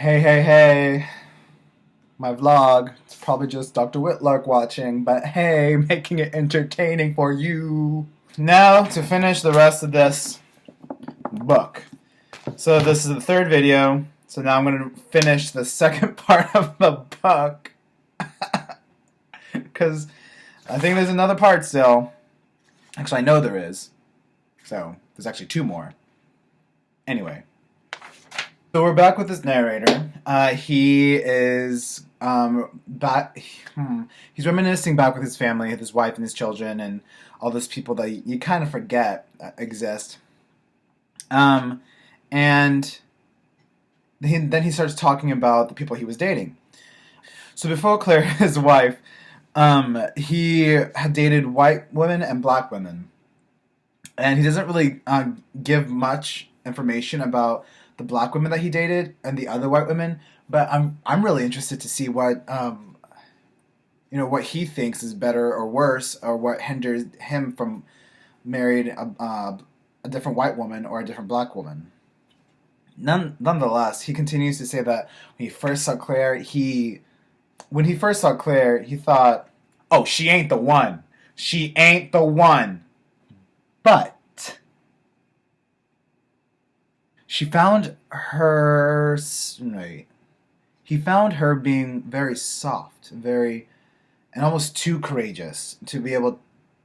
Hey, my vlog. It's probably just Dr. Whitlark watching, but hey, making it entertaining for you. Now, to finish the rest of this book. So this is the third video, so now I'm going to finish the second part of the book. Because I think there's another part still. Actually, I know there is. So, there's actually two more. Anyway. So we're back with this narrator. He is back. He's reminiscing back with his family, his wife and his children, and all those people that you kind of forget exist. And then he starts talking about the people he was dating. So before Claire, his wife, he had dated white women and black women, and he doesn't really give much information about the black women that he dated and the other white women, but I'm really interested to see what what he thinks is better or worse, or what hinders him from marrying a different white woman or a different black woman. Nonetheless, he continues to say that when he first saw Claire, he thought, "Oh, she ain't the one. She ain't the one." But he found her being very soft, and almost too courageous to be able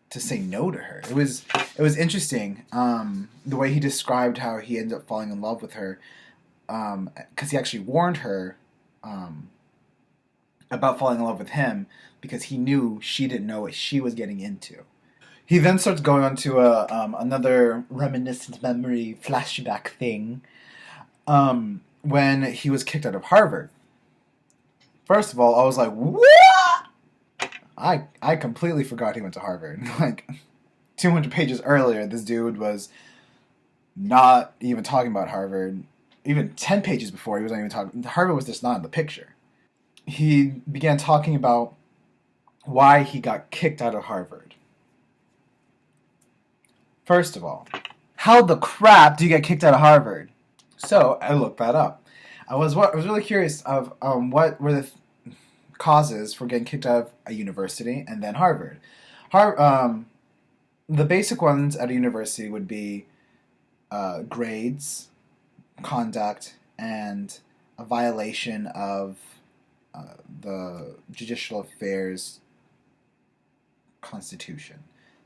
to say no to her. It was interesting, the way he described how he ended up falling in love with her, because he actually warned her about falling in love with him, because he knew she didn't know what she was getting into. He then starts going on to another reminiscent memory flashback thing, when he was kicked out of Harvard. First of all, I was like, what? I completely forgot he went to Harvard. Like, 200 pages earlier, this dude was not even talking about Harvard. Even 10 pages before, he wasn't even talking. Harvard was just not in the picture. He began talking about why he got kicked out of Harvard. First of all, how the crap do you get kicked out of Harvard? So I looked that up. I was really curious of what were the causes for getting kicked out of a university and then Harvard. The basic ones at a university would be grades, conduct, and a violation of the judicial affairs constitution.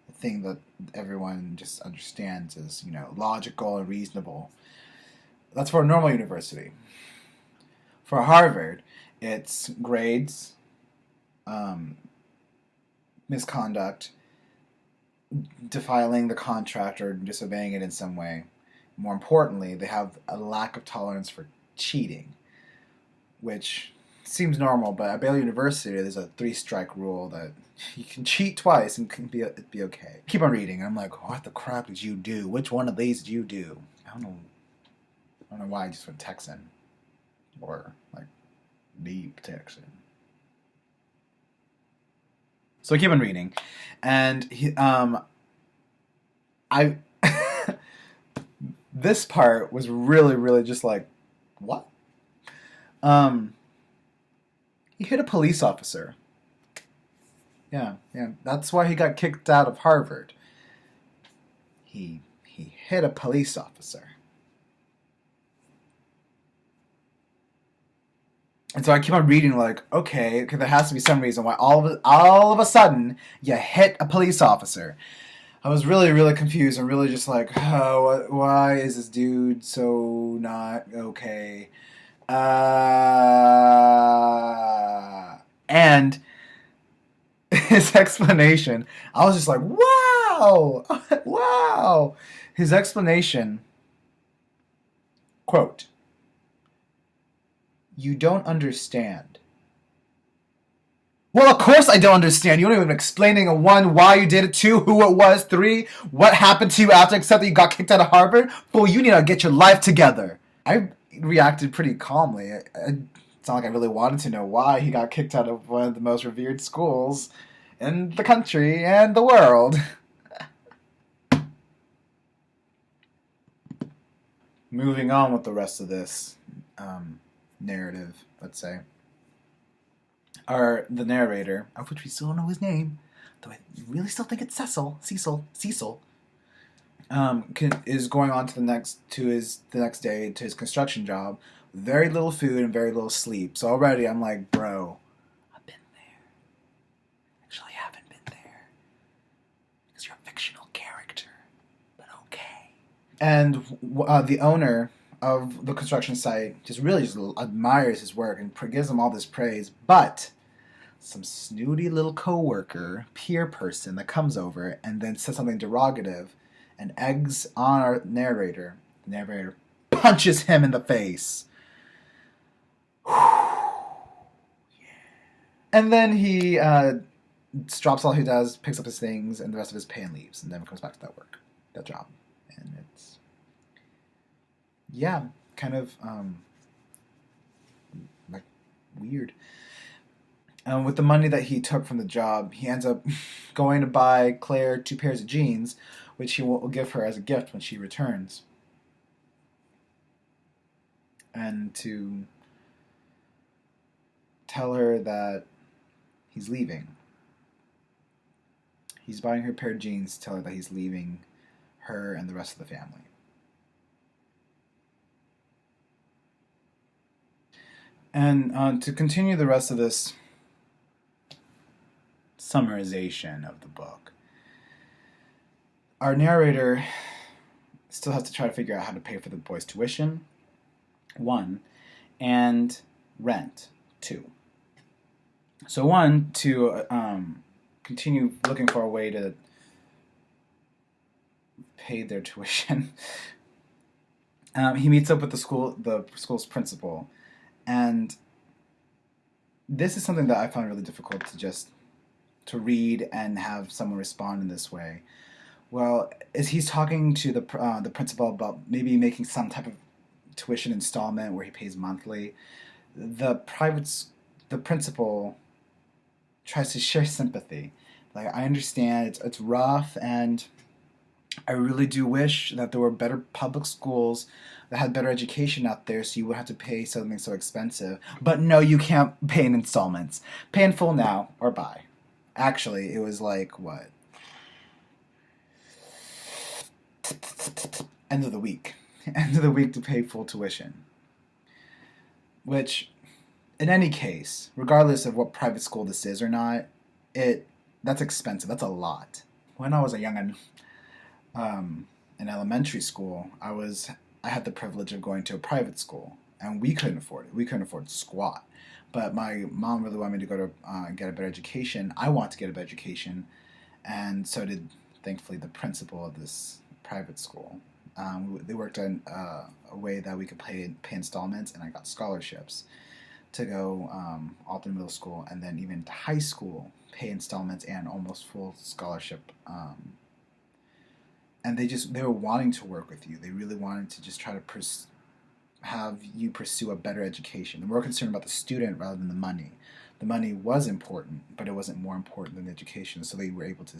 The thing that everyone just understands is, logical and reasonable. That's for a normal university. For Harvard, it's grades, misconduct, defiling the contract or disobeying it in some way. More importantly, they have a lack of tolerance for cheating, which seems normal, but at Baylor University, there's a 3-strike rule that you can cheat twice and it'd be okay. Keep on reading. I'm like, what the crap did you do? Which one of these did you do? I don't know why I just went Texan, or like deep Texan. So I keep on reading, and this part was really just like, what? He hit a police officer. Yeah, that's why he got kicked out of Harvard. He hit a police officer. And so I keep on reading, like, okay, there has to be some reason why all of a sudden you hit a police officer. I was really confused and really just like, oh, why is this dude so not okay? And his explanation, I was just like, wow, wow. His explanation, quote, "You don't understand." Well, of course I don't understand. You don't even explaining a 1, why you did it, 2, who it was, 3, what happened to you after, except that you got kicked out of Harvard. Fool, you need to get your life together. I reacted pretty calmly. It's not like I really wanted to know why he got kicked out of one of the most revered schools in the country and the world. Moving on with the rest of this. narrative, let's say, the narrator, of which we still don't know his name, though I really still think it's Cecil, is going on to the next day to his construction job, with very little food and very little sleep. So already I'm like, bro, I've been there. Actually, I haven't been there because you're a fictional character, but okay. And the owner of the construction site just really just admires his work and gives him all this praise, but some snooty little coworker, peer person that comes over and then says something derogative and eggs on our narrator. The narrator punches him in the face. And then he drops all he does, picks up his things and the rest of his pay and leaves, and then comes back to that job. And it's, yeah, kind of like weird. With the money that he took from the job, he ends up going to buy Claire 2 pairs of jeans, which he will give her as a gift when she returns. And to tell her that he's leaving. He's buying her a pair of jeans to tell her that he's leaving her and the rest of the family. And to continue the rest of this summarization of the book, our narrator still has to try to figure out how to pay for the boys' tuition, 1, and rent, 2. So 1, to continue looking for a way to pay their tuition. He meets up with the school's principal, and this is something that I found really difficult to read and have someone respond in this way. Well, as he's talking to the principal about maybe making some type of tuition installment where he pays monthly, the principal tries to share sympathy. Like, I understand it's rough, and I really do wish that there were better public schools that had better education out there, so you would have to pay something so expensive. But no, you can't pay in installments. Pay in full now or buy. Actually, it was like, what? End of the week. End of the week to pay full tuition. Which, in any case, regardless of what private school this is or not, that's expensive. That's a lot. When I was a youngin', in elementary school, I had the privilege of going to a private school, and we couldn't afford it. We couldn't afford squat. But my mom really wanted me to go to get a better education. I want to get a better education, and so did, thankfully, the principal of this private school. They worked on a way that we could pay installments, and I got scholarships to go all through middle school, and then even to high school, pay installments and almost full scholarship. And they were wanting to work with you. They really wanted to just try to have you pursue a better education. They were more concerned about the student rather than the money. The money was important, but it wasn't more important than the education. So they were able to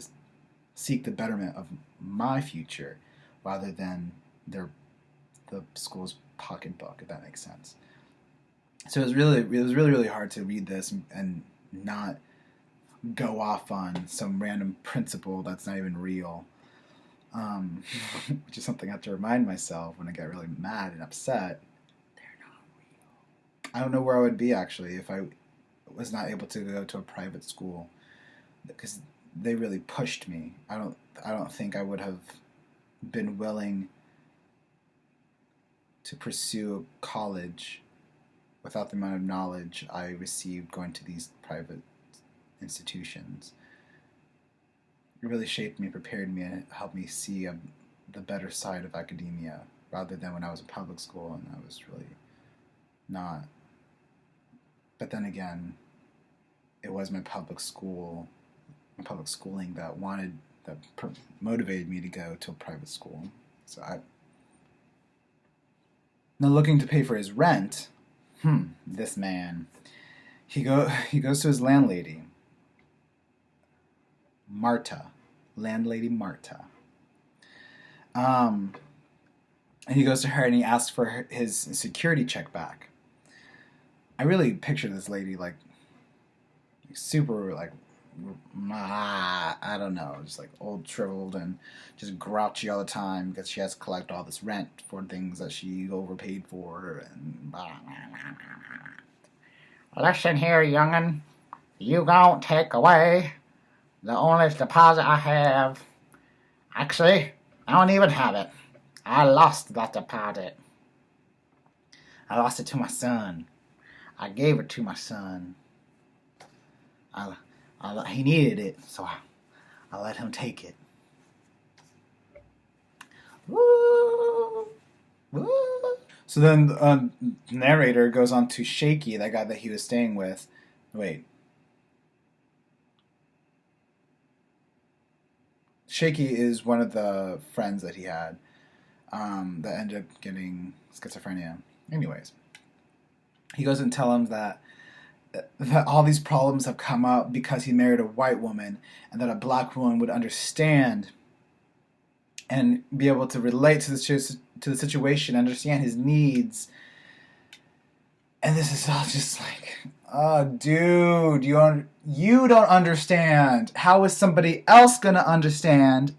seek the betterment of my future rather than the school's pocketbook, if that makes sense. So it was really hard to read this and not go off on some random principle that's not even real. Which is something I have to remind myself when I get really mad and upset. They're not real. I don't know where I would be, actually, if I was not able to go to a private school, because they really pushed me. I don't think I would have been willing to pursue college without the amount of knowledge I received going to these private institutions. It really shaped me, prepared me, and helped me see the better side of academia, rather than when I was in public school and I was really not. But then again, it was my public schooling that motivated me to go to a private school. So now, looking to pay for his rent, this man, he goes to his landlady, landlady Marta. And he goes to her and he asks for his security check back. I really picture this lady like super like I don't know, just like old shriveled and just grouchy all the time because she has to collect all this rent for things that she overpaid for and blah, blah, blah, blah. Listen here, young'un. You don't take away the only deposit I have. Actually, I don't even have it. I lost that deposit. I lost it to my son. I gave it to my son. He needed it, so I let him take it. Woo! Woo! So then the narrator goes on to Shaky, that guy that he was staying with. Wait. Shaky is one of the friends that he had that ended up getting schizophrenia. Anyways, he goes and tells him that all these problems have come up because he married a white woman and that a black woman would understand and be able to relate to the situation, understand his needs. And this is all just like, oh, dude, you don't understand. How is somebody else going to understand?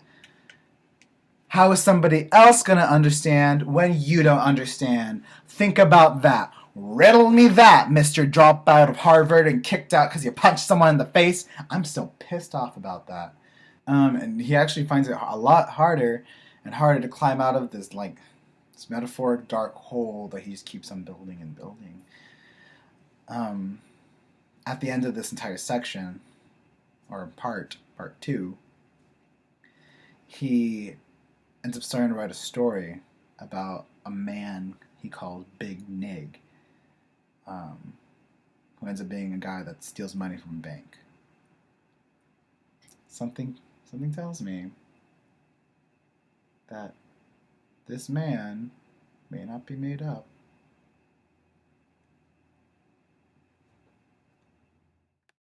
How is somebody else going to understand when you don't understand? Think about that. Riddle me that, Mr. Dropout of Harvard and kicked out because you punched someone in the face. I'm still pissed off about that. And he actually finds it a lot harder and harder to climb out of this metaphoric dark hole that he just keeps on building and building. At the end of this entire section, or part 2, he ends up starting to write a story about a man he calls Big Nig, who ends up being a guy that steals money from a bank. Something tells me that this man may not be made up.